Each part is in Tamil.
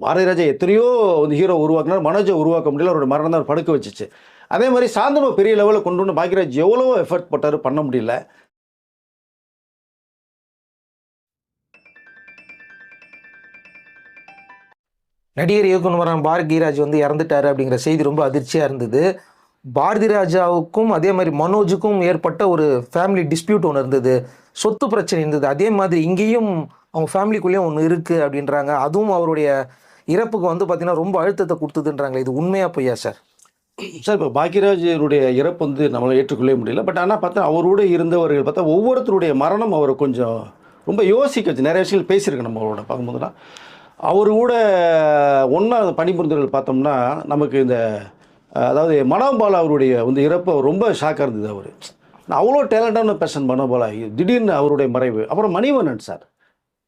பாரதிராஜா எத்தனையோ வந்து ஹீரோ உருவாக்குனார், மனோஜை உருவாக்க முடியல, அவரோட மரணம் தான் படுக்க வச்சுச்சு. அதே மாதிரி சாந்தனு பெரிய லெவலில் கொண்டு வந்து பாக்யராஜ் எவ்வளோ எஃபர்ட் போட்டார், பண்ண முடியல. நடிகர் இயக்குனர் பாரதிராஜ் வந்து இறந்துட்டாரு அப்படிங்கிற செய்தி ரொம்ப அதிர்ச்சியாக இருந்தது. பாரதி ராஜாவுக்கும் அதே மாதிரி மனோஜுக்கும் ஏற்பட்ட ஒரு ஃபேமிலி டிஸ்பியூட் ஒன்று இருந்தது, சொத்து பிரச்சனை இருந்தது. அதே மாதிரி இங்கேயும் அவங்க ஃபேமிலிக்குள்ளேயும் ஒன்று இருக்குது அப்படின்றாங்க. அதுவும் அவருடைய இறப்புக்கு வந்து பார்த்திங்கன்னா ரொம்ப அழுத்தத்தை கொடுத்ததுன்றாங்களே, இது உண்மையா பொய்யா சார்? சார், இப்போ பாக்யராஜனுடைய இறப்பு வந்து நம்மளால் ஏற்றுக்கொள்ளவே முடியல. பட் ஆனால் பார்த்தா அவரோட இருந்தவர்கள் பார்த்தா ஒவ்வொருத்தருடைய மரணம் அவரை கொஞ்சம் ரொம்ப யோசிக்க வச்சு, நிறைய விஷயங்கள் பேசியிருக்கு நம்மளோட பார்க்கும்போதுலாம். அவர் கூட ஒன்றா பணிபுரிந்தவர்கள் பார்த்தோம்னா நமக்கு இந்த அதாவது மனோபாலா அவருடைய வந்து இறப்பு ரொம்ப ஷாக்காக இருந்தது. அவர் அவ்வளோ டேலண்டான பர்சன் மனோபாலா, திடீர்னு அவருடைய மறைவு. அப்புறம் மணிவண்ணன் சார்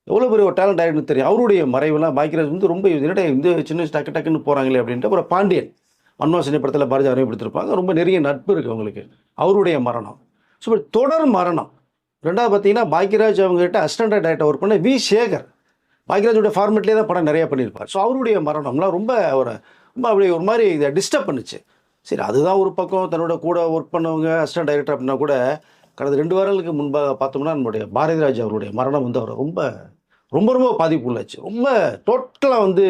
எவ்வளோ பெரிய ஒரு டேலண்ட் ஆகிடுன்னு தெரியும். அவருடைய மறைவுலாம் பாக்யராஜ் வந்து ரொம்ப இந்த சின்ன டக்கு டக்குன்னு போகிறாங்களே அப்படின்ட்டு. அப்புறம் பாண்டியன் மன்மோசனி படத்தில் பாரதி அறிமுகப்படுத்திருப்பாங்க, ரொம்ப நிறைய நட்பு இருக்குது அவங்களுக்கு. அவருடைய மரணம். ஸோ தொடர் மரணம். ரெண்டாவது பார்த்தீங்கன்னா பாக்யராஜ் அவங்ககிட்ட அசிஸ்டன்ட் டைரக்டர் ஒர்க் பண்ண வி சேகர், பாக்யராஜோட ஃபார்மேட்லேயே தான் படம் நிறைய பண்ணியிருப்பார். ஸோ அவருடைய மரணம்லாம் ரொம்ப ரொம்ப அப்படி ஒரு மாதிரி இதை டிஸ்டர்ப் பண்ணுச்சு. சரி, அதுதான் ஒரு பக்கம். தன்னோட கூட ஒர்க் பண்ணவங்க அசிஸ்டன்ட் டைரக்டர் அப்படின்னா கூட கடந்த 2 வாரங்களுக்கு முன்பாக பார்த்தோம்னா நம்மளுடைய பாரதிராஜ் அவருடைய மரணம் வந்து அவரை ரொம்ப ரொம்ப ரொம்ப பாதிப்பு உள்ளாச்சு. ரொம்ப டோட்டலாக வந்து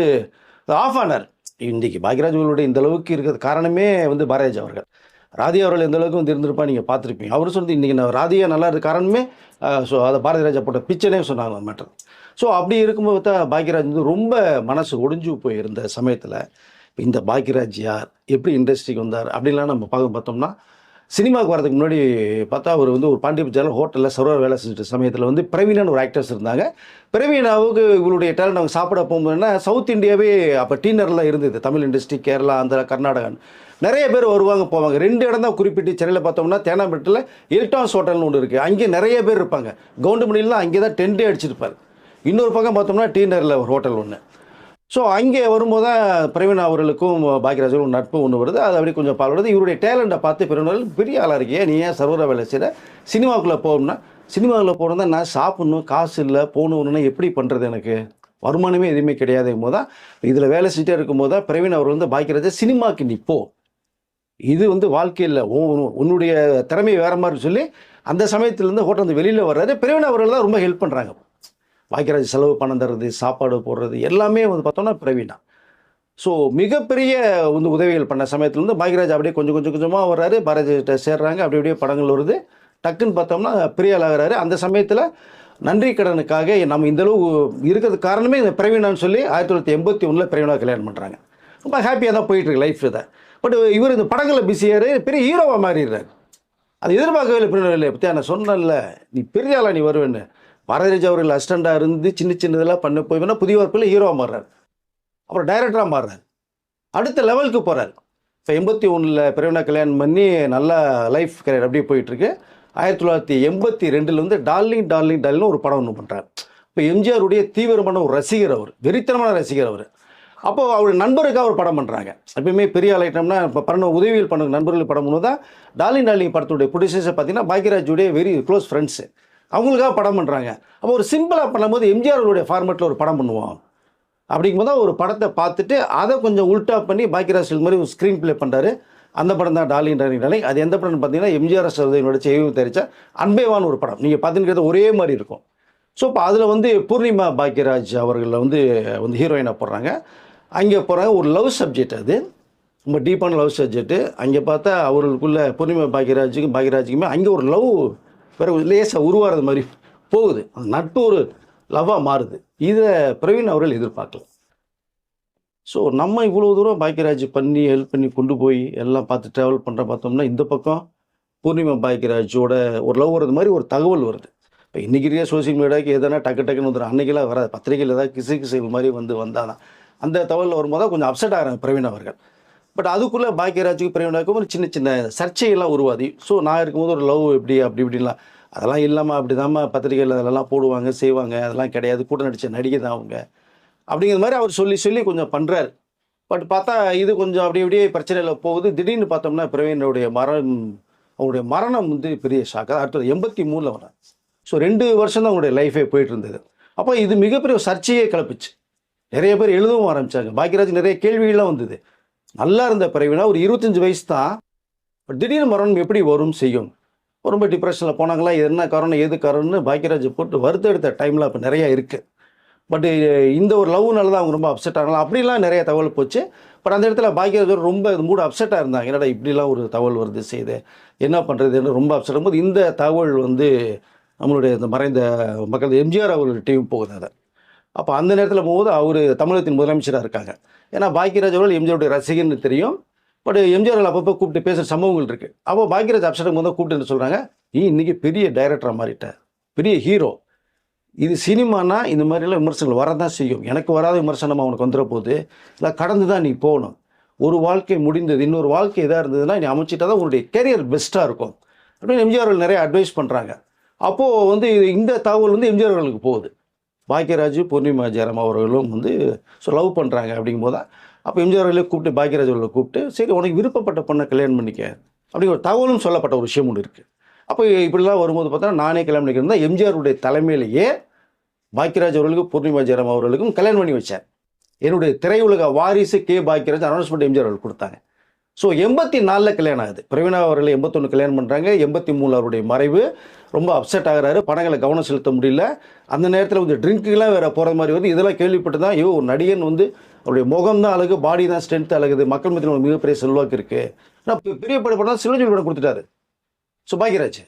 ஆஃப் ஆனார். இன்றைக்கி பாக்யராஜ் அவர்களுடைய இந்த அளவுக்கு இருக்கிறது காரணமே வந்து பாரதிராஜ் அவர்கள். ராதியா அவர்கள் எந்த அளவுக்கு வந்து இருந்திருப்பா நீங்கள் பார்த்துருப்பீங்க. அவரும் சொன்னது இன்றைக்கி நான் ராதியா நல்லா இருக்க காரணமே ஸோ அதை பாரதிராஜா போட்ட பிச்சனே சொன்னாங்க மேட்டர். ஸோ அப்படி இருக்கும்போது தான் பாக்யராஜ் வந்து ரொம்ப மனசு ஒடிஞ்சு போயிருந்த சமயத்தில் இந்த பாக்யராஜ் யார், எப்படி இண்டஸ்ட்ரிக்கு வந்தார் அப்படின்லாம் நம்ம பார்த்தோம்னா, சினிமாவுக்கு வரதுக்கு முன்னாடி பார்த்தா அவர் வந்து ஒரு பாண்டியபட்சாவில் ஹோட்டலில் சர்வர் வேலை செஞ்சுட்டு சமயத்தில் வந்து பிரவீனான்னு ஒரு ஆக்டர்ஸ் இருந்தாங்க. பிரவீனாவுக்கு இவருடைய டேலண்ட் அவங்க சாப்பிட போகும்போதுன்னா சவுத் இந்தியாவே அப்போ டீனர்லாம் இருந்தது. தமிழ் இண்டஸ்ட்ரி, கேரளா, ஆந்திரா, கர்நாடகான்னு நிறைய பேர் வருவாங்க போவாங்க. 2 இடம் தான் குறிப்பிட்டு சென்னையில் பார்த்தோம்னா தேனாம்பேட்டில் எல்டான்ஸ் ஹோட்டல்னு ஒன்று இருக்குது, அங்கே நிறைய பேர் இருப்பாங்க. கவுண்டமணிலாம் அங்கே தான் டென்ட்டே அடிச்சிருப்பார். இன்னொரு பக்கம் பார்த்தோம்னா டீனரில் ஒரு ஹோட்டல் ஒன்று. ஸோ அங்கே வரும்போது தான் பிரவீன் அவர்களுக்கும் பாக்யராஜுக்கும் நட்பு ஒன்று வருது. அது அப்படி கொஞ்சம் பால்வடுது. இவருடைய டேலண்ட்டை பார்த்து பிரவீன் பெரிய ஆளாக இருக்கியே, நீ ஏன் சர்வராக வேலை செய்கிற, சினிமாவுக்குள்ளே போகணும்னா, சினிமாவில் போகிறதா நான் சாப்பிட்ணும், காசு இல்லை, போகணுன்னா எப்படி பண்ணுறது, எனக்கு வருமானமே எதுவுமே கிடையாதுங்கும் போது தான் இதில் வேலை செஞ்சுட்டே இருக்கும்போது தான் பிரவீன் அவர் வந்து பாக்யராஜா சினிமாவுக்கு நீ போ, இது வந்து வாழ்க்கையில் உன்னுடைய திறமை வேறு மாதிரி சொல்லி அந்த சமயத்துலேருந்து ஹோட்டல் வந்து வெளியில் வர்றாரு. பிரவீன் அவர்கள் தான் ரொம்ப ஹெல்ப் பண்ணுறாங்க. பாக்யராஜ் செலவு பணம் தர்றது, சாப்பாடு போடுறது எல்லாமே வந்து பார்த்தோம்னா பிரவீனா. ஸோ மிகப்பெரிய வந்து உதவிகள் பண்ண சமயத்துலேருந்து பாக்யராஜ் அப்படியே கொஞ்சம் கொஞ்சமாக வர்றாரு, பாரதிகிட்ட சேர்றாங்க, அப்படி அப்படியே படங்கள் வருது. டக்குன்னு பார்த்தோம்னா பெரிய ஆளாகிறாரு. அந்த சமயத்தில் நன்றி கடனுக்காக நம்ம இந்தளவு இருக்கிறது காரணமே இந்த பிரவீனான்னு சொல்லி 1981 பிரவீனா கல்யாணம் பண்ணுறாங்க. ரொம்ப ஹாப்பியாக தான் போயிட்டுருக்கு லைஃப் இதை. பட் இவர் இந்த படங்களில் பிஸியாரு, பெரிய ஹீரோவாக மாறிடுறாரு. அது எதிர்பார்க்கவே இல்லை பிரவீனா. இல்லை பற்றியா நான் சொன்னேன்ல, நீ பெரிய ஆளா நீ வருவேன்னு. பாரதிராஜா அவர்கள் அசிஸ்டண்டாக இருந்து சின்ன இதெல்லாம் பண்ண போய்னா புதிய வார்ப்பில் ஹீரோவாக மாறுறாரு, அப்புறம் டைரக்டராக மாறுறாரு, அடுத்த லெவலுக்கு போகிறார். இப்போ 81 பிரவீனா கல்யாணம் பண்ணி நல்லா லைஃப் கரியர் அப்படியே போயிட்டுருக்கு. 1982 வந்து டார்லிங் டார்லிங் டார்லிங்னு ஒரு படம் ஒன்று பண்ணுறார். இப்போ எம்ஜிஆருடைய தீவிரமான ஒரு ரசிகர், அவர் வெறித்தனமான ரசிகர் அவர். அப்போது அவருடைய நண்பருக்காக ஒரு படம் பண்ணுறாங்க. எப்பயுமே பெரிய ஆள் ஐட்டம்னா இப்போ பண்ண உதவிகள் பண்ண நண்பர்கள் படம் ஒன்று தான். டார்லிங் டார்லிங் படத்துடைய ப்ரொடியூசர்ஸை பார்த்தீங்கன்னா பாக்யராஜுடைய வெரி க்ளோஸ் ஃப்ரெண்ட்ஸு, அவங்களுக்காக படம் பண்ணுறாங்க. அப்போ ஒரு சிம்பிளாக பண்ணும்போது எம்ஜிஆருடைய ஃபார்மேட்டில் ஒரு படம் பண்ணுவோம் அப்படிங்கும்போது தான் ஒரு படத்தை பார்த்துட்டு அதை கொஞ்சம் உல்ட்டா பண்ணி பாக்யராஜ் மாதிரி ஒரு ஸ்க்ரீன் ப்ளே பண்ணுறாரு. அந்த படம் தான் டார்லிங் டார்லிங் டார்லிங். அது எந்த படம்னு பார்த்தீங்கன்னா எம்ஜிஆர் நடிச்ச தெரிச்ச அன்பேவான் ஒரு படம். நீங்கள் பார்த்துக்கிறது ஒரே மாதிரி இருக்கும். ஸோ இப்போ அதில் வந்து பூர்ணிமா பாக்யராஜ் அவர்களில் வந்து ஹீரோயினாக போடுறாங்க. அங்கே போகிறாங்க, ஒரு லவ் சப்ஜெக்ட், அது ரொம்ப டீப்பான லவ் சப்ஜெக்ட்டு. அங்கே பார்த்தா அவர்களுக்குள்ள பூர்ணிமா பாக்யராஜுக்குமே அங்கே ஒரு லவ் பிறகு லேசாக உருவாகிறது மாதிரி போகுது. அந்த நட்பு ஒரு லவ்வாக மாறுது. இதை பிரவீன் அவர்கள் எதிர்பார்க்கல. ஸோ நம்ம இவ்வளோ தூரம் பாக்யராஜ் பண்ணி ஹெல்ப் பண்ணி கொண்டு போய் எல்லாம் பார்த்து ட்ராவல் பண்ணுற பார்த்தோம்னா இந்த பக்கம் பூர்ணிமா பாக்யராஜோட ஒரு லவ் வர்றது மாதிரி ஒரு தகவல் வருது. இப்போ இன்றைக்கி இருக்க சோசியல் மீடியாவுக்கு எதனா டக்குன்னு வந்துடும். அன்றைக்கெல்லாம் வராது, பத்திரிகையில் ஏதாவது கிசுகள் மாதிரி வந்தால் தான் அந்த தகவலில் வரும்போது கொஞ்சம் அப்செட் ஆகிறாங்க பிரவீன் அவர்கள். பட் அதுக்குள்ளே பாக்யராஜுக்கு பிரவீனாவுக்கும் ஒரு சின்ன சர்ச்சையெல்லாம் உருவாதி. ஸோ நான் இருக்கும்போது ஒரு லவ் எப்படி அப்படி இப்படிலாம் அதெல்லாம் இல்லாமல் அப்படி தான் பத்திரிகையில் அதெல்லாம் போடுவாங்க செய்வாங்க, அதெல்லாம் கிடையாது, கூட நடித்த நடிகை தான் அவங்க அப்படிங்கிற மாதிரி அவர் சொல்லி கொஞ்சம் பண்ணுறாரு. பட் பார்த்தா இது கொஞ்சம் அப்படி இப்படியே பிரச்சனையில் போகுது. திடீர்னு பார்த்தோம்னா பிரவீனுடைய அவருடைய மரணம் வந்து பெரிய ஷாக்காக. அடுத்தது 83 வராங்க. ஸோ 2 வருஷம் தான் அவங்களுடைய லைஃபே போயிட்டு இருந்தது. அப்போ இது மிகப்பெரிய சர்ச்சையே கிளப்பிச்சு. நிறைய பேர் எழுதவும் ஆரம்பித்தாங்க. பாக்யராஜ் நிறைய கேள்விகள்லாம் வந்தது. நல்லா இருந்த பிரவீனா ஒரு 25 வயசு தான், பட் திடீர்னு மரணம் எப்படி வரும் செய்யும், ரொம்ப டிப்ரெஷனில் போனாங்களா, என்ன காரணம் ஏது காரணம்னு பாக்யராஜ் போட்டு வருத்த எடுத்த டைமில் அப்போ நிறையா இருக்குது. பட் இந்த ஒரு லவ்னால தான் அவங்க ரொம்ப அப்செட் ஆகலாம், அப்படிலாம் நிறைய தகவல் போச்சு. பட் அந்த இடத்துல பாக்யராஜ் ரொம்ப மூட அப்செட்டாக இருந்தாங்க. என்னடா இப்படிலாம் ஒரு தகவல் வருது செய்யுது, என்ன பண்ணுறதுன்னு ரொம்ப அப்செட் ஆகும்போது இந்த தகவல் வந்து நம்மளுடைய இந்த மறைந்த மக்கள் எம்ஜிஆர் அவர்கள் டீம் போகுது. அதை அப்போ அந்த நேரத்தில் போகும்போது அவர் தமிழகத்தின் முதலமைச்சராக இருக்காங்க. ஏன்னா பாக்யராஜ் அவர்கள் எம்ஜிஆருடைய ரசிகர்னு தெரியும். பட் எம்ஜிஆர் அவர்கள் அப்பப்போ கூப்பிட்டு பேசுகிற சம்பவங்கள் இருக்குது. அப்போ பாக்யராஜ் அப்செட் போது கூப்பிட்டு என்ன சொல்கிறாங்க, நீ இன்றைக்கி பெரிய டைரக்டராக மாறிட்ட, பெரிய ஹீரோ, இது சினிமானா இந்த மாதிரிலாம் விமர்சனங்கள் வரதான் செய்யும், எனக்கு வராத விமர்சனம் அவனுக்கு வந்துட போகுது, இல்லை கடந்து தான் நீ போகணும், ஒரு வாழ்க்கை முடிந்தது, இன்னொரு வாழ்க்கை எதாக இருந்ததுன்னா நீ அமைச்சிட்டா தான் உன்னுடைய கெரியர் பெஸ்ட்டாக இருக்கும் அப்படின்னு எம்ஜிஆர் அவர்கள் நிறைய அட்வைஸ் பண்ணுறாங்க. அப்போது வந்து இந்த தகவல் வந்து எம்ஜிஆர் அவர்களுக்கு போகுது. பாக்யராஜ் பூர்ணிமா ஜெயராம் அவர்களும் வந்து லவ் பண்ணுறாங்க அப்படிங்கும்போது தான் அப்போ எம்ஜிஆர் அவர்களே கூப்பிட்டு பாக்யராஜ் அவர்களை கூப்பிட்டு சரி உனக்கு விருப்பப்பட்ட பொண்ணை கல்யாணம் பண்ணிக்க அப்படிங்கிற ஒரு தகவலும் சொல்லப்பட்ட ஒரு விஷயம் ஒன்று இருக்குது. அப்போ இப்படிலாம் வரும்போது பார்த்தா நானே கல்யாணம் பண்ணிக்கிறேன் தான் எம்ஜிஆருடைய தலைமையிலேயே பாக்யராஜ் அவர்களுக்கும் பூர்ணிமா ஜெயராம் அவர்களுக்கும் கல்யாணம் பண்ணி வச்சார். என்னுடைய திரையுலக வாரிசு கே பாக்யராஜ் அனௌன்ஸ்மெண்ட் எம்ஜிஆர் அவர்கள் கொடுத்தாங்க. ஸோ 84 கல்யாணம் ஆகுது. பிரவீனா அவர்களை 81 கல்யாணம் பண்ணுறாங்க. 83 அவருடைய மறைவு, ரொம்ப அப்செட் ஆகிறாரு, படங்களை கவனம் செலுத்த முடியல. அந்த நேரத்தில் வந்து ட்ரிங்க்குலாம் வேறு போகிற மாதிரி வருது. இதெல்லாம் கேள்விப்பட்டு தான் ஒரு நடிகன் வந்து அவருடைய முகம் தான் அழகு, பாடி தான் ஸ்ட்ரென்த் அழகுது, மக்கள் மத்தியில் மிகப்பெரிய செல்வாக்கு இருக்குது, ஆனால் பெரிய படம் சிலஞ்சொலி படம் கொடுத்துட்டாரு ஸோ பாக்யராஜ்.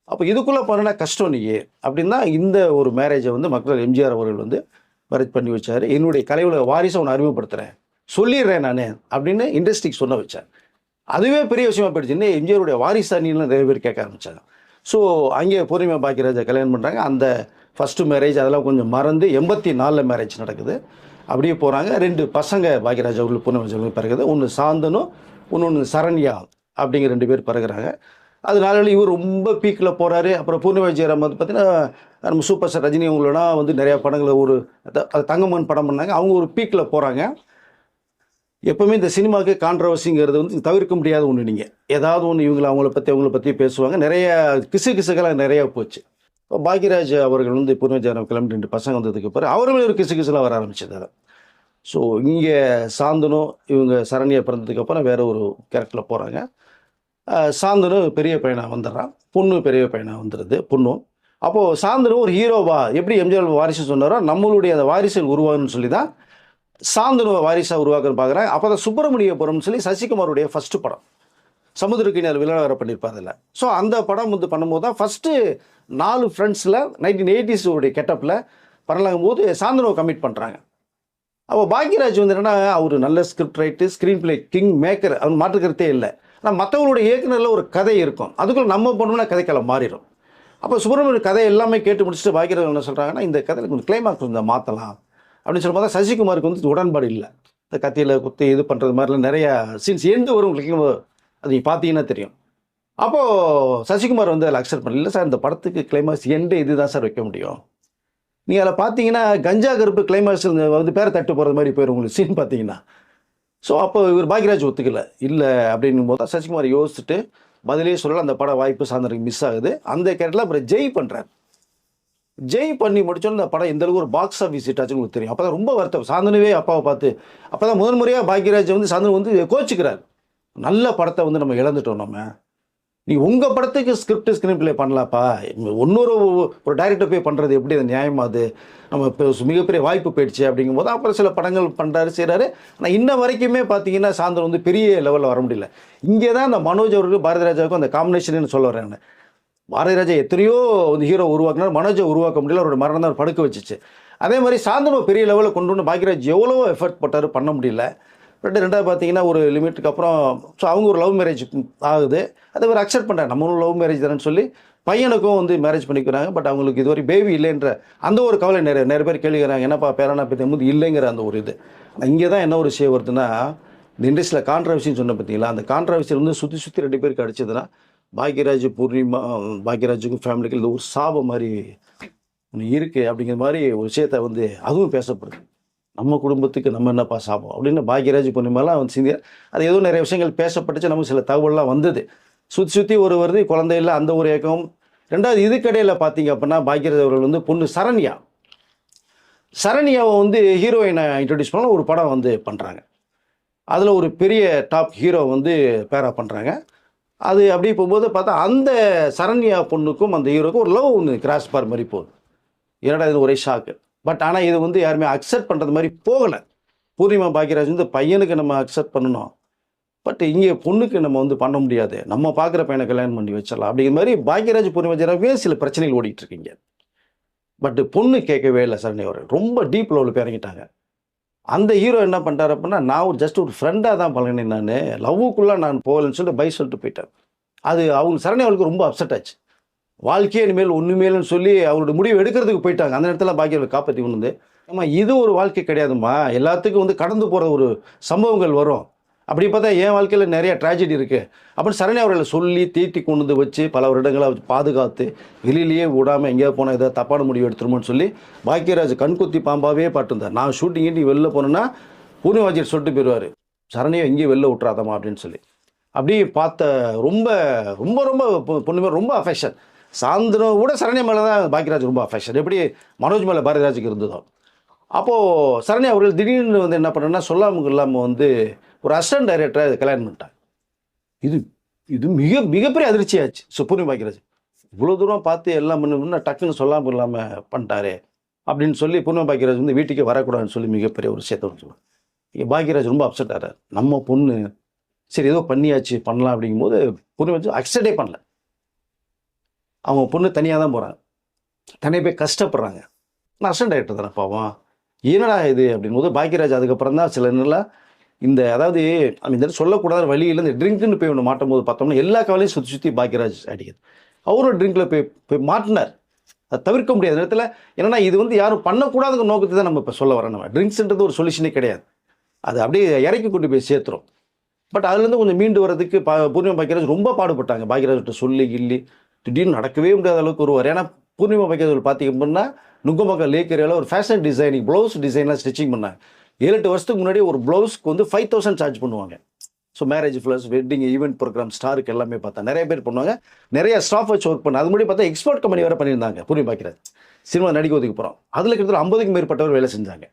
அப்போ இதுக்குள்ளே பண்ணனா கஷ்டம் நீயே அப்படின்னா இந்த ஒரு மேரேஜை வந்து மக்கள் எம்ஜிஆர் அவர்கள் வந்து மேரேஜ் பண்ணி வச்சார். என்னுடைய கலையுலக வாரிசை ஒன்று அறிமுகப்படுத்துகிறேன், சொல்லிடுறேன் நான் அப்படின்னு இண்டஸ்ட்ரிக்கு சொன்ன வச்சேன். அதுவே பெரிய விஷயமா போயிடுச்சு. இன்னும் எம்ஜிஆருடைய வாரிசு அணிலாம் நிறைய பேர் கேட்க ஆரம்பித்தாங்க. ஸோ அங்கே பூர்ணிமா பாக்யராஜை கல்யாணம் பண்ணுறாங்க. அந்த ஃபஸ்ட்டு மேரேஜ் அதெல்லாம் கொஞ்சம் மறந்து 84 மேரேஜ் நடக்குது. அப்படியே போகிறாங்க. 2 பசங்க பாக்யராஜ் அவர்கள் பூர்ணிமா அவர்கள் பிறகுது. ஒன்று சாந்தனும் இன்னொன்று சரண்யா அப்படிங்கிற 2 பேர் பிறகுறாங்க. அதனால இவர் ரொம்ப பீக்கில் போகிறாரு. அப்புறம் பூர்ணிமா ஜெயராம் வந்து பார்த்திங்கன்னா நம்ம சூப்பர் ஸ்டார் ரஜினி அவங்களெல்லாம் வந்து நிறையா படங்களை ஒரு தங்கமன் படம் பண்ணாங்க. அவங்க ஒரு பீக்கில் போகிறாங்க. எப்போவுமே இந்த சினிமாவுக்கு கான்ட்ரவர்சிங்கிறது வந்து தவிர்க்க முடியாத ஒன்று. நீங்கள் ஏதாவது ஒன்று அவங்கள பற்றி பேசுவாங்க. நிறைய கிசுகெல்லாம் நிறையா போச்சு. இப்போ பாக்யராஜ் அவர்கள் வந்து பூர்ணிமா ஜெயராம் கிளம்பி 2 பசங்க வந்ததுக்கு பிறகு அவர்களும் ஒரு கிசுகிசுலாம் வர ஆரம்பிச்சது. அதை ஸோ இங்கே சாந்தனும் இவங்க சரண்யா பிறந்ததுக்கப்புறம் வேறு ஒரு கேரக்டரில் போகிறாங்க. சாந்தனு பெரிய பையனாக வந்துடுறான், பொண்ணு பெரிய பையனாக வந்துடுது பொண்ணும். அப்போது சாந்தனு ஒரு ஹீரோவா எப்படி எம்ஜிஆர் வாரிசு சொன்னாரோ நம்மளுடைய அந்த வாரிசு உருவாகணும்னு சொல்லி தான் சாந்தனுவை வாரிசாக உருவாக்குன்னு பார்க்குறாங்க. அப்போ தான் சுப்பிரமணியபுரம்னு சொல்லி சசிகுமாருடைய ஃபஸ்ட்டு படம், சமுத்திரக்கிணர் விளையாட பண்ணியிருப்பார் அதில். ஸோ அந்த படம் வந்து பண்ணும்போது தான் ஃபஸ்ட்டு 4 ஃப்ரெண்ட்ஸில் 1980s உடைய கெட்டப்பில் பண்ணலாங்கும் போது சாந்தனுவை கமிட் பண்ணுறாங்க. அப்போ பாக்யராஜ் வந்து என்னென்னா அவர் நல்ல script right, screen play king maker, அவன் மாற்றுக்கிறதே இல்லை. ஆனால் மற்றவங்களுடைய இயக்குனரில் ஒரு கதை இருக்கும், அதுக்குள்ளே நம்ம பண்ணோம்னா கதைக்களம் மாறிடும். அப்போ சுப்பிரமணியன் கதை எல்லாமே கேட்டு முடிச்சுட்டு பாக்யராஜ் என்ன சொல்கிறாங்கன்னா இந்த கதையில் கொஞ்சம் கிளைமாக்ஸ் கொஞ்சம் மாற்றலாம் அப்படின்னு சொல்லும்போது தான் சசிகுமாருக்கு வந்து உடன்பாடு இல்லை. இந்த கத்தியில் குத்தி இது பண்ணுறது மாதிரிலாம் நிறையா சீன்ஸ் எண்டு வரும், உங்களுக்கு அது நீங்கள் பார்த்தீங்கன்னா தெரியும். அப்போது சசிகுமார் வந்து அதில் அக்செப்ட் பண்ணல. சார் இந்த படத்துக்கு கிளைமாக்ஸ் எண்டு இது தான் சார் வைக்க முடியும், நீங்கள் அதில் பார்த்தீங்கன்னா கஞ்சா கருப்பு கிளைமாக்ஸ் வந்து பேரை தட்டு போகிறது மாதிரி போயிடும் உங்களுக்கு சீன் பார்த்தீங்கன்னா. ஸோ அப்போ இவர் பாக்யராஜ் ஒத்துக்கல இல்லை அப்படின்னும் போது தான் சசிகுமார் யோசிச்சுட்டு பதிலே சொல்லலாம். அந்த பட வாய்ப்பு சாந்தனுக்கு மிஸ் ஆகுது. அந்த கேரக்டரில் அப்புறம் ஜெய் பண்ணுறாரு. ஜெய் பண்ணி முடிச்சோன்னு இந்த படம் எந்தளவுக்கு ஒரு பாக்ஸ் ஆஃபீஸ் ஹிட் ஆச்சுன்னு உங்களுக்கு தெரியும். அப்போ தான் ரொம்ப வருத்தம் சாந்தனுவே அப்பாவை பார்த்து. அப்போ தான் முதன் முறையாக பாக்யராஜ் வந்து சாந்தனு வந்து கோச்சிக்கிறார், நல்ல படத்தை வந்து நம்ம இழந்துட்டோம், நம்ம நீ உங்கள் படத்துக்கு ஸ்க்ரீன் பிளே பண்ணலாப்பா, ஒரு டைரக்டர் போய் பண்ணுறது எப்படி அது நியாயமா, அது நம்ம இப்போ மிகப்பெரிய வாய்ப்பு போயிடுச்சு அப்படிங்கும்போது அப்புறம் சில படங்கள் பண்ணுறாரு செய்கிறாரு. ஆனால் இன்ன வரைக்குமே பார்த்தீங்கன்னா சாந்தன் வந்து பெரிய லெவலில் வர முடியல. இங்கே தான் அந்த மனோஜ் அவர்களுக்கும் பாரதிராஜாவுக்கும் அந்த காம்பினேஷன் சொல்ல வரேன். பாரதிராஜா எத்தனையோ வந்து ஹீரோ உருவாக்குனார், மனோஜை உருவாக்க முடியல, அவரோட மரணம் தான் படுக்க வச்சிச்சு. அதே மாதிரி சாந்தனு பெரிய லெவலில் கொண்டு வந்து பாக்யராஜ் எவ்வளோ எஃபர்ட் போட்டார், பண்ண முடியல. ரெண்டாவது பார்த்தீங்கன்னா ஒரு லிமிட்டுக்கு அப்புறம் ஸோ அவங்க ஒரு லவ் மேரேஜ் ஆகுது. அதை ஒரு அக்செப்ட் பண்ணுறாங்க, நம்மளும் லவ் மேரேஜ் தானேன்னு சொல்லி பையனுக்கும் வந்து மேரேஜ் பண்ணிக்கிறாங்க. பட் அவங்களுக்கு இதுவரை பேபி இல்லைன்ற அந்த ஒரு கவலை நிறைய பேர் கேள்விக்கிறாங்க, என்னப்பா பேரனா பற்றி இல்லைங்கிற அந்த ஒரு இது. இங்கே தான் என்ன ஒரு விஷயம் வருதுன்னா, இந்த இண்டஸ்ட்ரியில் கான்ட்ரவர்சின்னு சொன்ன பார்த்தீங்களா, அந்த கான்ட்ரவர்சியில் வந்து சுற்றி 2 பேருக்கு அடிச்சதுன்னா பாக்யராஜ் பூர்ணிமா பாக்யராஜுக்கும் ஃபேமிலிக்கு இது ஒரு சாபம் மாதிரி ஒன்று இருக்குது அப்படிங்கிற மாதிரி ஒரு விஷயத்தை வந்து அதுவும் பேசப்படுது. நம்ம குடும்பத்துக்கு நம்ம என்னப்பா சாபம் அப்படின்னு பாக்யராஜ் பூர்ணிமாலாம் வந்து சிந்தியா அது ஏதோ நிறைய விஷயங்கள் பேசப்பட்டுச்சு. நமக்கு சில தகவல்லாம் வந்தது. சுற்றி ஒரு வருது குழந்தை இல்லை அந்த ஒரு ஏக்கம். ரெண்டாவது இதுக்கடையில் பார்த்தீங்க அப்படின்னா பாக்யராஜ் அவர்கள் வந்து பொண்ணு சரண்யா சரண்யாவை வந்து ஹீரோயினை இன்ட்ரடியூஸ் பண்ண ஒரு படம் வந்து பண்ணுறாங்க. அதில் ஒரு பெரிய டாப் ஹீரோ வந்து பேரா பண்ணுறாங்க. அது அப்படியே போகும்போது பார்த்தா அந்த சரண்யா பொண்ணுக்கும் அந்த ஹீரோக்கும் ஒரு லவ் ஒன்று கிராஸ் பார் மாதிரி போகுது. என்னடா இது ஒரே ஷாக்கு. பட் ஆனால் இது வந்து யாருமே அக்செப்ட் பண்ணுறது மாதிரி போகலை. பூர்ணிமா பாக்கியராஜ் வந்து பையனுக்கு நம்ம அக்செப்ட் பண்ணணும், பட் இங்கே பொண்ணுக்கு நம்ம வந்து பண்ண முடியாது, நம்ம பார்க்குற பையனை கல்யாணம் பண்ணி வச்சிடலாம் அப்படிங்கிற மாதிரி பாக்கியராஜ் பூர்ணிமா ஜெராவே சில பிரச்சனைகள் ஓடிட்டு இருக்கீங்க. பட் பொண்ணு கேட்கவே இல்லை. சரண்யா அவர்கள் ரொம்ப டீப் லெவலில் போய் இறங்கிட்டாங்க. அந்த ஹீரோ என்ன பண்ணிட்டார் அப்படின்னா, நான் ஒரு ஜஸ்ட் ஒரு ஃப்ரெண்டாக தான் பழகினேன், நான் லவ்வுக்குள்ளே நான் போகலன்னு சொல்லிட்டு பை சொல்லிட்டு போயிட்டேன். அது அவங்க சரண்யா அவளுக்கு ரொம்ப அப்செட் ஆச்சு. வாழ்க்கையே இனிமேல் ஒன்றுமேலுன்னு சொல்லி அவரோட முடிவு எடுக்கிறதுக்கு போயிட்டாங்க. அந்த நேரத்தில் பாக்கியவர்களை காப்பாற்றி கொண்டு வந்து, ஆமாம் இது ஒரு வாழ்க்கை கிடையாதும்மா, எல்லாத்துக்கும் வந்து கடந்து போகிற ஒரு சம்பவங்கள் வரும், அப்படி பார்த்தா என் வாழ்க்கையில் நிறைய ட்ராஜடி இருக்குது அப்படின்னு சரண்யா அவர்களை சொல்லி தீட்டி கொண்டு வந்து வச்சு பல வருடங்களை பாதுகாத்து வெளியிலேயே விடாமல் எங்கேயாவது போனால் ஏதாவது தப்பான முடிவு எடுத்துருமோன்னு சொல்லி பாக்கியராஜ் கண்குத்தி பாம்பாவே பாட்டுருந்தார். நான் ஷூட்டிங்கிட்டு வெளில போனேன்னா பூர்ணிவாஜியர் சொல்லிட்டு போயிடுவார், சரண்யா எங்கேயும் வெளில விட்றாதம்மா அப்படின்னு சொல்லி. அப்படி பார்த்த ரொம்ப ரொம்ப ரொம்ப பொண்ணு மேலே ரொம்ப அஃபெக்ஷன். சாயந்தரம் கூட சரண்யா மேலே தான் பாக்கியராஜ் ரொம்ப அஃபெக்ஷன், எப்படி மனோஜ் மேலே பாரதிராஜுக்கு இருந்ததோ. அப்போது சரண்யா அவர்கள் திடீர்னு வந்து என்ன பண்ணேன்னா சொல்லாமல் இல்லாமல் வந்து ஒரு அசிஸ்டன்ட் டைரக்டரை கல்யாணம் பண்ணிட்டாங்க. இது இது மிகப்பெரிய அதிர்ச்சியாச்சு. பூர்ணிமா பாக்கியராஜ் இவ்வளோ தூரம் பார்த்து எல்லாம் பண்ண டக்குன்னு சொல்லாமல் இல்லாமல் பண்ணிட்டாரு அப்படின்னு சொல்லி பூர்ணிமா பாக்கியராஜ் வந்து வீட்டுக்கே வரக்கூடாதுன்னு சொல்லி மிகப்பெரிய ஒரு விஷயத்தை வச்சுருவாங்க. இங்கே பாக்கியராஜ் ரொம்ப அப்செட் ஆகிறார். நம்ம பொண்ணு சரி ஏதோ பண்ணியாச்சு பண்ணலாம் அப்படிங்கும்போது பூர்ணிமா அக்செப்டே பண்ணல. அவங்க பொண்ணு தனியாக தான் போகிறாங்க, தனியாக போய் கஷ்டப்படுறாங்க. நான் அசிஸ்டன்ட் டைரக்டர் தானே பாவம், என்னடா இது அப்படின்போது பாக்கியராஜ் அதுக்கப்புறம் தான் சில நேரம் இந்த அதாவது இந்த சொல்லக்கூடாத வழியில் இந்த ட்ரிங்க்னு போய் ஒன்று மாட்டும் போது பார்த்தோம்னா எல்லா கவலையும் சுற்றி பாக்கியராஜ் அடிக்குது. அவரும் ட்ரிங்கில் போய் மாட்டினார். அதை தவிர்க்க முடியாத நேரத்தில் என்னென்னா இது வந்து யாரும் பண்ணக்கூடாதுங்கிற நோக்கத்தை தான் நம்ம இப்போ சொல்ல வரோம். நம்ம ட்ரிங்க்ஸ்ன்றது ஒரு சொல்யூஷனே கிடையாது, அது அப்படியே இறக்கி கொண்டு போய் சேர்த்துரும். பட் அதுலேருந்து கொஞ்சம் மீண்டு வரதுக்கு பூர்ணிமா பாக்கியராஜ் ரொம்ப பாடுபட்டாங்க. பாக்கியராஜ்கிட்ட சொல்லி கிள்ளி திடீர்னு நடக்கவே முடியாத அளவுக்கு வருவார். ஏன்னா பூர்ணிமா பாக்கியராஜ் பார்த்தீங்க அப்படின்னா நுங்கம்பாக்கம் லேக் ஏரியாவில் ஒரு ஃபேஷன் டிசைனிங் ப்ளவுஸ் டிசைன்லாம் ஸ்டிச்சிங் பண்ணாங்க. 7-8 வருஷத்துக்கு முன்னாடி ஒரு ப்ளவுஸ்க்கு வந்து 5,000 சார்ஜ் பண்ணுவாங்க. So marriage plus wedding event program ஸ்டாருக்கு எல்லாமே பார்த்தா நிறைய பேர் பண்ணுவாங்க, நிறைய ஸ்டாஃப் வச்சு ஒர்க் பண்ண. அது முன்னாடி பார்த்தா எக்ஸ்போர்ட் கம்பெனி வேறு பண்ணியிருந்தாங்க பூர்ணிமா பாக்கியராஜ். சினிமா நடிக்க ஒதுக்கு போகிறோம், அதில் கிட்டத்தட்ட 50க்கும் மேற்பட்டவர் வேலை செஞ்சாங்க.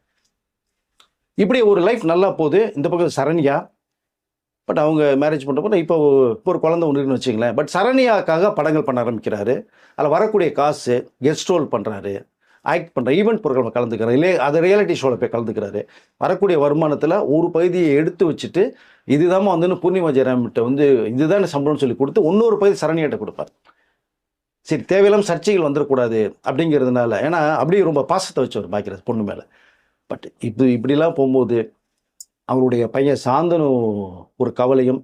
இப்படி ஒரு லைஃப் நல்லா போகுது. இந்த பக்கம் சரண்யா, பட் அவங்க மேரேஜ் பண்ணுறப்போ இப்போ ஒரு குழந்தை ஒன்று இருக்குன்னு வச்சுங்களேன். பட் சரண்யாக்காக படங்கள் பண்ண ஆரம்பிக்கிறாரு. அதில் வரக்கூடிய காசு கெஸ்ட் ரோல் பண்ணுறாரு, ஆக்ட் பண்ணுற ஈவெண்ட் ப்ரோக்ராமில் கலந்துக்கிறாரு, அது ரியாலிட்டி ஷோவில் போய் கலந்துக்கிறாரு. வரக்கூடிய வருமானத்தில் ஒரு பகுதியை எடுத்து வச்சுட்டு இதுதான் வந்து பூர்ணிமா ஜெயராம்கிட்ட வந்து இதுதான் சம்பளம்னு சொல்லி கொடுத்து இன்னொரு பகுதி சரண்யாட்ட கொடுப்பார். சரி தேவையில்லாமல் சர்ச்சைகள் வந்துடக்கூடாது அப்படிங்கிறதுனால, ஏன்னா அப்படியே ரொம்ப பாசத்தை வச்சவர் பாக்கியராஜ் பொண்ணு மேலே. பட் இப்படிலாம் போகும்போது அவருடைய பையன் சாந்தனு ஒரு கவலையும்,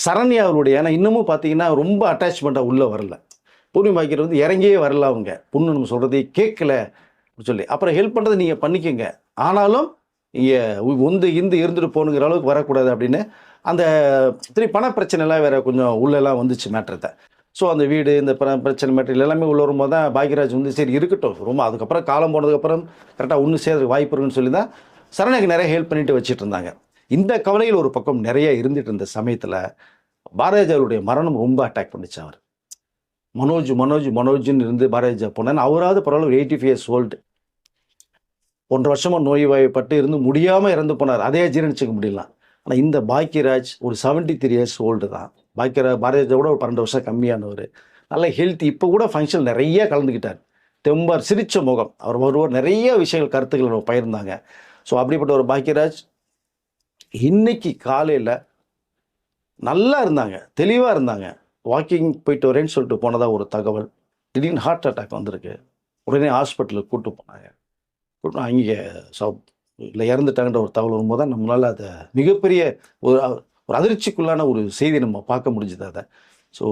சரண்யா அவருடைய, ஏன்னா இன்னமும் பார்த்தீங்கன்னா ரொம்ப அட்டாச்மெண்ட்டாக உள்ளே வரல. பூர்ணிமா பாக்கியராஜ் வந்து இறங்கியே வரல, அவங்க பொண்ணு நம்ம சொல்கிறதே கேட்கல சொல்லி. அப்புறம் ஹெல்ப் பண்ணுறது நீங்கள் பண்ணிக்கோங்க, ஆனாலும் இங்கே இருந்துட்டு போகணுங்கிற அளவுக்கு வரக்கூடாது அப்படின்னு அந்த பண பிரச்சனைலாம் வேறு கொஞ்சம் உள்ளெல்லாம் வந்துச்சு மேட்ரத்தை. ஸோ அந்த வீடு இந்த பிரச்சனை மெட்டீரியல் எல்லாமே உள்ள வரும்போது தான் பாக்கியராஜ் வந்து சரி இருக்கட்டும் ரொம்ப, அதுக்கப்புறம் காலம் போனதுக்கப்புறம் கரெக்டாக ஒன்று சேர்றதுக்கு வாய்ப்பு இருக்குன்னு சொல்லி தான் சரண்யாக்கு நிறைய ஹெல்ப் பண்ணிட்டு வச்சுட்டு இருந்தாங்க. இந்த கவலையில் ஒரு பக்கம் நிறைய இருந்துட்டு இருந்த சமயத்தில் பாரதிராஜாவுடைய மரணம் ரொம்ப அட்டாக் பண்ணிச்சு. அவர் மனோஜ்னு இருந்து பாரதிராஜா போனேன். அவராவது பரவாயில்ல, 85 years old, 1.5 வருஷமாக நோய்வாய்ப்பட்டு இருந்து முடியாமல் இறந்து போனார். அதே ஜீரணிச்சிக்க முடியலாம். ஆனால் இந்த பாக்கியராஜ் ஒரு 73 years old தான். பாரதிராஜா கூட ஒரு 12 வருஷம் கம்மியானவர், நல்ல ஹெல்த்தி. இப்போ கூட ஃபங்க்ஷன் நிறைய கலந்துக்கிட்டார், தெம்பார், சிரிச்ச முகம். அவர் ஒருவர் நிறைய விஷயங்கள் கருத்துக்கள் பகிர்ந்தாங்க. ஸோ அப்படிப்பட்ட ஒரு பாக்கியராஜ் இன்னைக்கு காலையில் நல்லா இருந்தாங்க, தெளிவாக இருந்தாங்க. வாக்கிங் போயிட்டு வரேன்னு சொல்லிட்டு போனதாக ஒரு தகவல். திடீர்னு ஹார்ட் அட்டாக் வந்திருக்கு. உடனே ஹாஸ்பிட்டலுக்கு கூப்பிட்டு போனாங்க. அங்கே இல்லை இறந்துட்டாங்கன்ற ஒரு தகவல் வரும்போது தான் நம்மளால் அதை மிகப்பெரிய ஒரு அதிர்ச்சிக்குள்ளான ஒரு செய்தி நம்ம பார்க்க முடிஞ்சுது அதை. ஸோ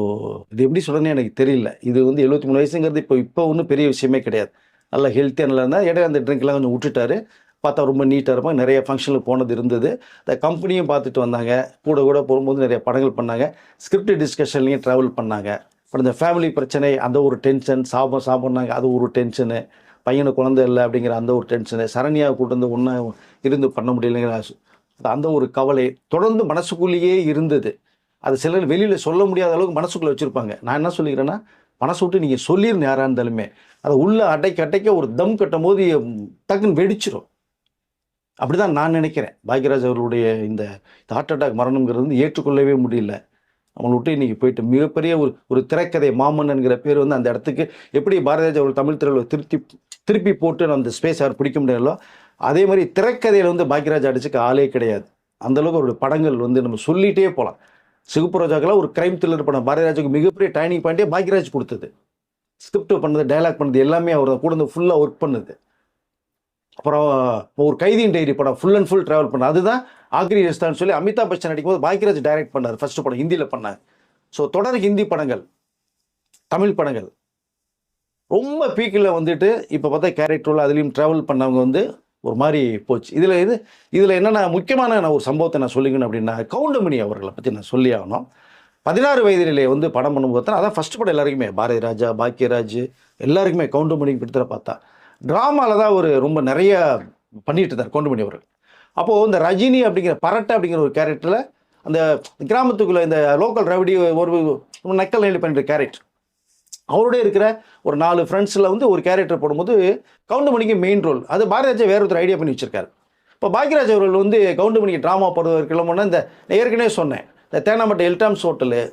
இது எப்படி சொல்கிறேன்னு எனக்கு தெரியல. இது வந்து 73 வயசுங்கிறது இப்போ ஒன்றும் பெரிய விஷயமே கிடையாது. நல்லா ஹெல்த்தியாக நல்லா இருந்தால் இடையே அந்த ட்ரிங்க்லாம் கொஞ்சம் விட்டுட்டாரு. பார்த்தா ரொம்ப நீட்டாக இருப்பாங்க. நிறைய ஃபங்க்ஷனுக்கு போனது இருந்தது. அந்த கம்பெனியும் பார்த்துட்டு வந்தாங்க. கூட போகும்போது நிறைய படங்கள் பண்ணாங்க. ஸ்கிரிப்ட் டிஸ்கஷன்லேயும் ட்ராவல் பண்ணாங்க. அப்புறம் இந்த ஃபேமிலி பிரச்சனை அந்த ஒரு டென்ஷன், சாப்பிட்னாங்க அது ஒரு டென்ஷனு, பையனுக்கு குழந்தை இல்லை அப்படிங்கிற அந்த ஒரு டென்ஷனு, சரண்யாவை கூட்டு வந்து ஒன்றா இருந்து பண்ண முடியலைங்கிற அந்த ஒரு கவலை தொடர்ந்து மனசுக்குள்ளேயே இருந்தது. அது சிலர் வெளியில் சொல்ல முடியாத அளவுக்கு மனசுக்குள்ளே வச்சுருப்பாங்க. நான் என்ன சொல்லிக்கிறேன்னா, மனசு விட்டு நீங்கள் சொல்லிடணும் யாராக இருந்தாலுமே. அதை உள்ள அடைக்க ஒரு தம் கட்டும் போது டக்குன்னு வெடிச்சிடும். அப்படிதான் நான் நினைக்கிறேன். பாக்யராஜ் அவர்களுடைய இந்த ஹார்ட் அட்டாக் மரணம்ங்கிறது வந்து ஏற்றுக்கொள்ளவே முடியல. அவங்களை விட்டு இன்னைக்கு போயிட்டு மிகப்பெரிய ஒரு திரைக்கதை மாமன்னன்கிற பேர் வந்து அந்த இடத்துக்கு எப்படி பாரதிராஜா அவர்கள் தமிழ் திரையில் திருப்பி போட்டு அந்த ஸ்பேஸ் யார் பிடிக்க முடியலோ, அதே மாதிரி திரைக்கதையில் வந்து பாக்யராஜ் அடிச்சுக்க ஆளே கிடையாது. அந்தளவுக்கு அவருடைய படங்கள் வந்து நம்ம சொல்லிகிட்டே போகலாம். சிகப்பு ரோஜாக்கெல்லாம் ஒரு கிரைம் த்ரில்லர் படம் பாரதிராஜுக்கு மிகப்பெரிய டைனிங் பாயிண்டே பாக்யராஜ் கொடுத்தது. ஸ்கிரிப்ட் பண்ணது, டைலாக் பண்ணது எல்லாமே அவர் கூட வந்து ஃபுல்லாக ஒர்க் பண்ணுது. அப்புறம் ஒரு கைதியின் டைரி படம் ஃபுல் அண்ட் ஃபுல் ட்ராவல் பண்ண, அதுதான் ஆக்ரி ரெஸ்டான்னு சொல்லி அமிதாப் பச்சன் நடிக்கும்போது பாக்யராஜ் டைரக்ட் பண்ணார். ஃபர்ஸ்ட் படம் ஹிந்தியில் பண்ணார். ஸோ தொடர் ஹிந்தி படங்கள், தமிழ் படங்கள் ரொம்ப பீக்கில் வந்துட்டு இப்போ பார்த்தா கேரக்டரில் அதுலேயும் ட்ராவல் பண்ணவங்க வந்து ஒரு மாதிரி போச்சு. இதில் என்னென்ன முக்கியமான நான் ஒரு சம்பவத்தை நான் சொல்லிக்கணும் அப்படின்னா, கவுண்டமணி அவர்களை பற்றி நான் சொல்லி ஆகணும். 16 வயதிலே வந்து படம் பண்ணும்போது தான் அதான் ஃபஸ்ட் படம் எல்லாருக்குமே, பாரதி ராஜா, பாக்யராஜ் எல்லாருக்குமே கவுண்டமணிக்கு பிடித்த பார்த்தா ட்ராமாவில் தான் ஒரு ரொம்ப நிறைய பண்ணிட்டு இருந்தார் கவுண்டமணி அவர்கள். அப்போது இந்த ரஜினி அப்படிங்கிற பரட்டை அப்படிங்கிற ஒரு கேரக்டரில் அந்த கிராமத்துக்குள்ளே இந்த லோக்கல் ரவுடி ஒரு நக்கல் நிலை பண்ணுற கேரக்டர், அவரோட இருக்கிற ஒரு 4 ஃப்ரெண்ட்ஸில் வந்து ஒரு கேரக்டர் போடும்போது கவுண்டமணிக்கு மெயின் ரோல். அது பாரதிராஜா வேற ஒருத்தர் ஐடியா பண்ணி வச்சிருக்காரு. இப்போ பாக்யராஜ் அவர்கள் வந்து கவுண்டமணிக்கு ட்ராமா போடுவதற்கு கிளம்புனா இந்த ஏற்கனவே சொன்னேன், இந்த தேனாம்பட்டை எல்டாம்ஸ் ஹோட்டலு,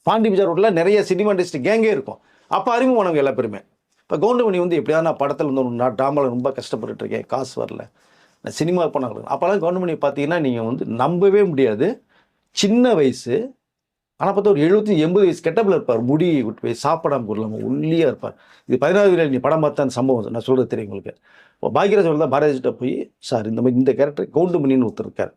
பாண்டி பஜார் ரோட்டில் நிறைய சினிமா இண்டஸ்ட்ரி கேங்கே இருக்கும். அப்போ அறிமுகமானவங்க எல்லா பேருமே. இப்போ கவுண்டமணி வந்து எப்படியாவது நான் படத்தில் வந்து நான் ட்ராமாவில் ரொம்ப கஷ்டப்பட்டுட்டு இருக்கேன், காசு வரல, நான் சினிமா பண்ண. அப்போல்லாம் கவுண்டமணி பார்த்தீங்கன்னா நீங்கள் வந்து நம்பவே முடியாது. சின்ன வயசு, ஆனால் பார்த்தா ஒரு 70-80 வயசு கெட்டப்பில் இருப்பார். முடி விட்டு போய் சாப்பிடாம பொருளாமல் ஒல்லியாக இருப்பார். இது 16 வயதில் நீ படம் பார்த்தா அந்த சம்பவம் நான் சொல்கிறது தெரியும் உங்களுக்கு. இப்போ பாக்யராஜ் தான் பாரதிகிட்ட போய், சார் இந்த மாதிரி இந்த கேரக்டர் கவுண்டமணின்னு ஒருத்தர் இருக்கார்,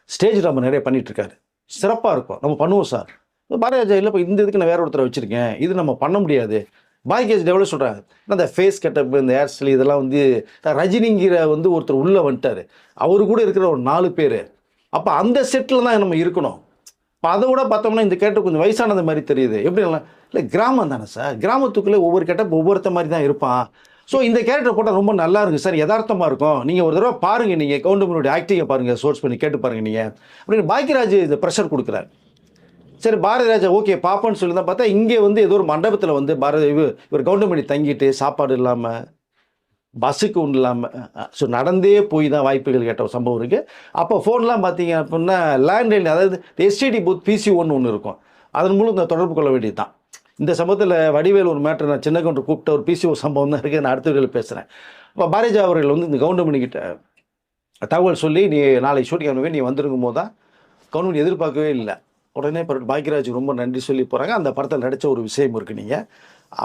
ஸ்டேஜ் ட்ராமா நிறைய பண்ணிகிட்ருக்காரு, சிறப்பாக இருக்கும், நம்ம பண்ணுவோம் சார். பாரதிராஜா இல்லை, இப்போ இந்த இதுக்கு நான் வேற ஒருத்தரை வச்சுருக்கேன், இது நம்ம பண்ண முடியாது. பாக்யராஜ் எவ்வளோ சொல்கிறாங்க, இந்த ஃபேஸ் கட்டப், இந்த ஹேர் ஸ்டைல் இதெல்லாம் வந்து ரஜினிங்கிற வந்து ஒருத்தர் உள்ளே வந்துட்டார், அவரு கூட இருக்கிற ஒரு 4 பேர். அப்போ அந்த செட்டில் தான் நம்ம இருக்கணும். இப்போ அதை விட பார்த்தோம்னா இந்த கேரக்டர் கொஞ்சம் வயசானது மாதிரி தெரியுது. எப்படி இல்லை, கிராமம் தானே சார், கிராமத்துக்குள்ளே ஒவ்வொரு கேட்டப் ஒவ்வொருத்த மாதிரி தான் இருப்பான். ஸோ இந்த கேரக்டர் போட்டால் ரொம்ப நல்லா இருக்கும் சார், யதார்த்தமாக இருக்கும், நீங்கள் ஒரு தடவை பாருங்கள், நீங்கள் கவுண்டமணியோட ஆக்டிங்கை பாருங்கள், சோர்ஸ் பண்ணி கேட்டு பாருங்கள் நீங்கள் அப்படின்னு பாக்யராஜ் இந்த ப்ரெஷர் கொடுக்குறாரு. சரி பாரதிராஜா ஓகே பார்ப்போன்னு சொல்லி தான் பார்த்தா, இங்கே வந்து ஏதோ ஒரு மண்டபத்தில் வந்து இவர் கவுண்டமணி தங்கிட்டு சாப்பாடு இல்லாமல், பஸ்ஸுக்கு ஒன்றும் இல்லாமல், ஸோ நடந்தே போய் தான் வாய்ப்புகள் கேட்ட ஒரு சம்பவம் இருக்குது. அப்போ ஃபோன்லாம் பார்த்தீங்க அப்படின்னா லேண்ட்லைன், அதாவது எஸ்டிடி பூத் PC1 ஒன்று இருக்கும், அதன் மூலம் இந்த தொடர்பு கொள்ள வேண்டியது தான். இந்த சம்பவத்தில் வடிவேல் ஒரு மேட்டர், நான் சின்ன கவுண்டர் கூப்பிட்ட ஒரு PC1 சம்பவம் தான் இருக்குது, நான் அடுத்த வீடியோவில் பேசுகிறேன். அப்போ பாரதிராஜா அவர்கள் வந்து இந்த கவுண்டமணிக்கிட்ட தகவல் சொல்லி, நீ நாளைக்கு ஷூட்டிங் அனுப்பவே நீ வந்திருக்கும் போது தான் கவுண்டமணி எதிர்பார்க்கவே இல்லை. உடனே பாக்யராஜ் ரொம்ப நன்றி சொல்லி போகிறாங்க. அந்த படத்தில் நடித்த ஒரு விஷயம் இருக்குது. நீங்கள்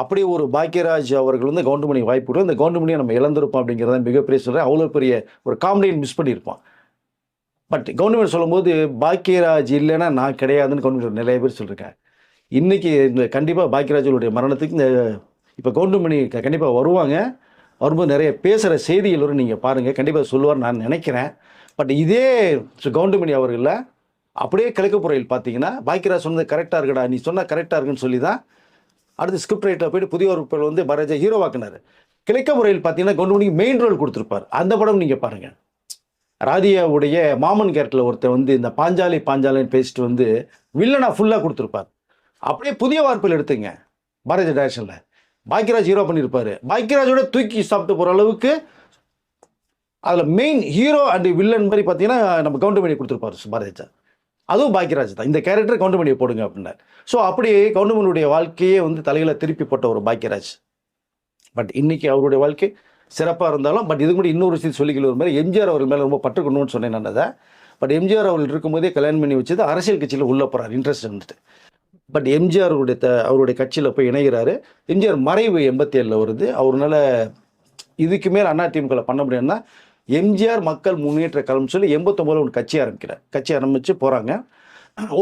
அப்படி ஒரு பாக்யராஜ் அவர்கள் வந்து கவுண்டமணி வாய்ப்பு விடும், இந்த கவுண்டமணியை நம்ம இழந்திருப்போம் அப்படிங்கிறத மிகப்பெரிய சொல்கிறேன். அவ்வளோ பெரிய ஒரு காமெடியை மிஸ் பண்ணியிருப்போம். பட் கவுண்டமணி சொல்லும்போது பாக்யராஜ் இல்லைன்னா நான் கிடையாதுன்னு கவுண்டமணி நிறைய பேர் சொல்லியிருக்கேன். இன்றைக்கி இந்த கண்டிப்பாக பாக்யராஜுடைய மரணத்துக்கு இந்த இப்போ கவுண்டமணி கண்டிப்பாக வருவாங்க, வரும்போது நிறைய பேசுகிற செய்திகள் வரும், நீங்கள் பாருங்கள், கண்டிப்பாக சொல்லுவார் நான் நினைக்கிறேன். பட் இதே கவுண்டமணி அவர்களில் அப்படியே கிழக்குப்புறையில் பார்த்தீங்கன்னா பாக்யராஜ் சொன்னது கரெக்டாக இருக்குடா, நீ சொன்னால் கரெக்டாக இருக்குன்னு சொல்லி தான் அடுத்து ஸ்கிரிப்ட் ரைட்டரில் போய்ட்டு புதிய ஒரு பேர் வந்து பாரதிராஜா ஹீரோவாக்குனார். கிழக்குப்புறையில் பார்த்தீங்கன்னா கவுண்டமணிக்கு மெயின் ரோல் கொடுத்துருப்பார். அந்த படம் நீங்கள் பாருங்கள், ராதியாவுடைய மாமன் கேரக்டரில் ஒருத்தர் வந்து இந்த பாஞ்சாலின்னு பேசிட்டு வந்து வில்லனாக ஃபுல்லாக கொடுத்துருப்பார். அப்படியே புதிய வார்ப்பில் எடுத்துங்க, பாரதிராஜா டைரக்ஷனில் பாக்யராஜ் ஹீரோ பண்ணியிருப்பார். பாக்யராஜோட தூக்கி சாப்பிட்டு போகிற அளவுக்கு அதில் மெயின் ஹீரோ அண்ட் வில்லன் மாதிரி பார்த்தீங்கன்னா நம்ம கவுண்டமணி கொடுத்துருப்பார் பாரதிராஜா. அதுவும் பாக்யராஜ் தான், இந்த கேரக்டர் கவுண்டமணியை போடுங்க அப்படின்னார். ஸோ அப்படியே கவுண்டமணியுடைய வாழ்க்கையே வந்து தலையில் திருப்பி போட்ட ஒரு பாக்யராஜ். பட் இன்றைக்கி அவருடைய வாழ்க்கை சிறப்பாக இருந்தாலும், பட் இது கூட இன்னொரு விஷயம் சொல்லிக்கல, ஒரு மாதிரி எம்ஜிஆர் அவர்கள் மேலே ரொம்ப பற்றுக்கணும்னு சொன்னேன் நான் அதை. பட் எம்ஜிஆர் அவர்கள் இருக்கும்போதே கல்யாணம் பண்ணி வச்சது அரசியல் கட்சியில் உள்ளே போகிறார், இன்ட்ரெஸ்ட் இருந்துட்டு. பட் எம்ஜிஆர் அவருடைய கட்சியில் போய் இணைகிறாரு. எம்ஜிஆர் மறைவு 87 வருது. அவரால் இதுக்கு மேல் அதிமுக பண்ண முடியும்னா எம்ஜிஆர் மக்கள் முன்னேற்ற கழகம்னு சொல்லி 89 ஒரு கட்சி ஆரம்பிக்கிறார். கட்சி ஆரம்பித்து போகிறாங்க.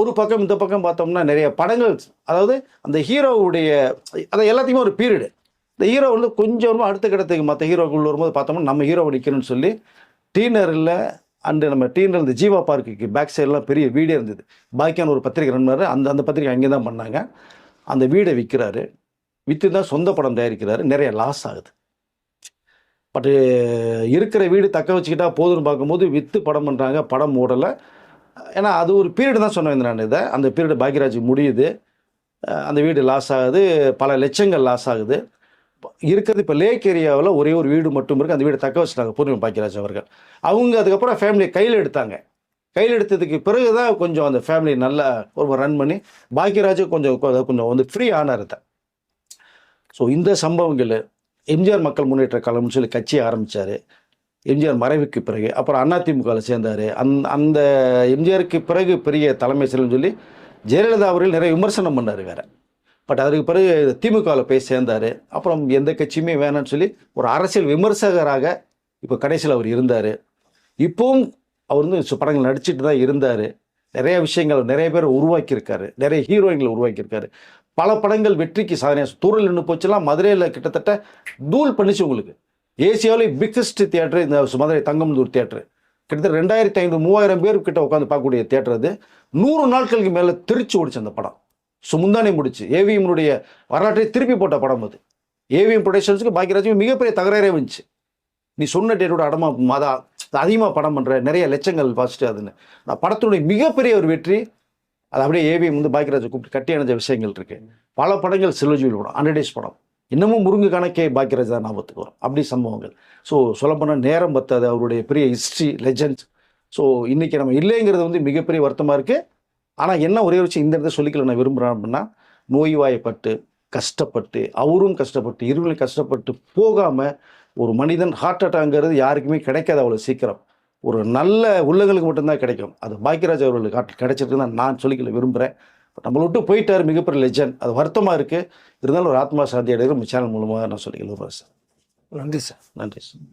ஒரு பக்கம் இந்த பக்கம் பார்த்தோம்னா நிறைய படங்கள், அதாவது அந்த ஹீரோவுடைய அதை எல்லாத்தையுமே ஒரு பீரியடு, இந்த ஹீரோ வந்து கொஞ்சம் அடுத்த கிடத்துக்கு மற்ற ஹீரோக்குள்ள வரும்போது பார்த்தோம்னா நம்ம ஹீரோவை நிற்கணும்னு சொல்லி டீனரில் அண்டு நம்ம டீனர் இந்த ஜீவா பார்க்குக்கு பேக் சைடெலாம் பெரிய வீடே இருந்தது. பாக்கியான ஒரு பத்திரிகை ரன்மார், அந்த பத்திரிகை அங்கே தான் பண்ணாங்க. அந்த வீடை விற்கிறாரு, விற்று தான் சொந்த படம் தயாரிக்கிறாரு. நிறைய லாஸ் ஆகுது. பட் இருக்கிற வீடு தக்க வச்சுக்கிட்டா போதும்னு பார்க்கும்போது விற்று படம் பண்ணுறாங்க, படம் ஓடலை. ஏன்னா அது ஒரு பீரியடு தான் சொன்னேன் நான் இதை. அந்த பீரியடு பாக்யராஜ் முடியுது. அந்த வீடு லாஸ் ஆகுது, பல லட்சங்கள் லாஸ் ஆகுது. இருக்கிறது இப்போ லேக் ஏரியாவில் ஒரே ஒரு வீடு மட்டும் இருக்குது. அந்த வீடு தக்க வச்சுட்டாங்க பூர்ணிமா பாக்கியராஜ் அவர்கள். அவங்க அதுக்கப்புறம் ஃபேமிலியை கையில் எடுத்தாங்க. கையில் எடுத்ததுக்கு பிறகு தான் கொஞ்சம் அந்த ஃபேமிலி நல்லா ஒரு ரன் பண்ணி பாக்கியராஜ் கொஞ்சம் வந்து ஃப்ரீ ஆனார் தான். ஸோ இந்த சம்பவங்கள் எம்ஜிஆர் மக்கள் முன்னேற்ற கழகம்னு சொல்லி கட்சி ஆரம்பித்தார். எம்ஜிஆர் மறைவுக்கு பிறகு அப்புறம் அதிமுகவில் சேர்ந்தார். அந்த எம்ஜிஆருக்கு பிறகு பெரிய தலைமை செயல்னு சொல்லி ஜெயலலிதா அவர்கள் நிறைய விமர்சனம் பண்ணார் வேறு. பட் அதுக்கு பிறகு திமுகவில் போய் சேர்ந்தார். அப்புறம் எந்த கட்சியுமே வேணான்னு சொல்லி ஒரு அரசியல் விமர்சகராக இப்போ கடைசியில் அவர் இருந்தார். இப்போவும் அவர் வந்து படங்கள் நடிச்சிட்டு தான் இருந்தார். நிறைய விஷயங்கள் நிறைய பேர் உருவாக்கியிருக்காரு, நிறைய ஹீரோயின்களை உருவாக்கியிருக்காரு. பல படங்கள் வெற்றிக்கு சாதனையாக தூரல் நின்று போச்சுலாம் மதுரையில் கிட்டத்தட்ட தூள் பண்ணிச்சு. உங்களுக்கு ஏசியாவிலே பிக்கஸ்ட் தியேட்டர் இந்த மதுரை தங்கமந்தூர் தியேட்டர். கிட்டத்தட்ட 2500-3000 பேர் கிட்ட உட்காந்து பார்க்கக்கூடிய தியேட்டர் அது. 100 நாட்களுக்கு மேலே திருச்சி ஓடிச்சு அந்த படம். ஸோ முந்தானே முடிச்சு ஏவிஎம்னுடைய வரலாற்றை திருப்பி போட்ட படம் அது. ஏவிஎம் ப்ரொடக்ஷன்ஸுக்கு பாக்கியராஜுக்கு மிகப்பெரிய தகராறே வந்துச்சு. நீ சொன்ன டேட்டோட அடமா மாதா அதிகமாக படம் பண்ணுற, நிறைய லட்சங்கள் பாசிட்டு அதுன்னு. நான் படத்தினுடைய மிகப்பெரிய ஒரு வெற்றி. அது அப்படியே ஏவிஎம் வந்து பாக்கியராஜை கூப்பிட்டு கட்டி அணைஞ்ச விஷயங்கள் இருக்குது. பல படங்கள் சில்வஜுவல் படம், 100 Days படம், இன்னமும் முருங்கு கணக்கே பாக்கியராஜ் தான் ஞாபகத்துக்கு வரும். அப்படி சம்பவங்கள். ஸோ சொல்லப்போனால் நேரம் பத்தாது அவருடைய பெரிய ஹிஸ்ட்ரி லெஜண்ட். ஸோ இன்றைக்கி நம்ம இல்லைங்கிறது வந்து மிகப்பெரிய வருத்தமாக இருக்குது. ஆனால் என்ன ஒரே விஷயம் இந்த இடத்துல சொல்லிக்கல நான் விரும்புகிறேன் அப்படின்னா, நோய்வாய்ப்பட்டு கஷ்டப்பட்டு அவரும் கஷ்டப்பட்டு இருவரும் கஷ்டப்பட்டு போகாமல் ஒரு மனிதன் ஹார்ட் அட்டாக்ங்கிறது யாருக்குமே கிடைக்காது அவ்வளோ சீக்கிரம். ஒரு நல்ல உள்ளங்களுக்கு மட்டும்தான் கிடைக்கும். அது பாக்கியராஜ் அவர்களுக்கு கிடைச்சிருக்கு தான் நான் சொல்லிக்கல விரும்புகிறேன். நம்மளை விட்டு போயிட்டார் மிகப்பெரிய லெஜண்ட். அது வருத்தமாக இருக்குது. இருந்தாலும் ஒரு ஆத்மா சாந்தி அடைகிற நம்ம சேனல் மூலமாக நான் சொல்லிக்கல சார். நன்றி சார். நன்றி சார்.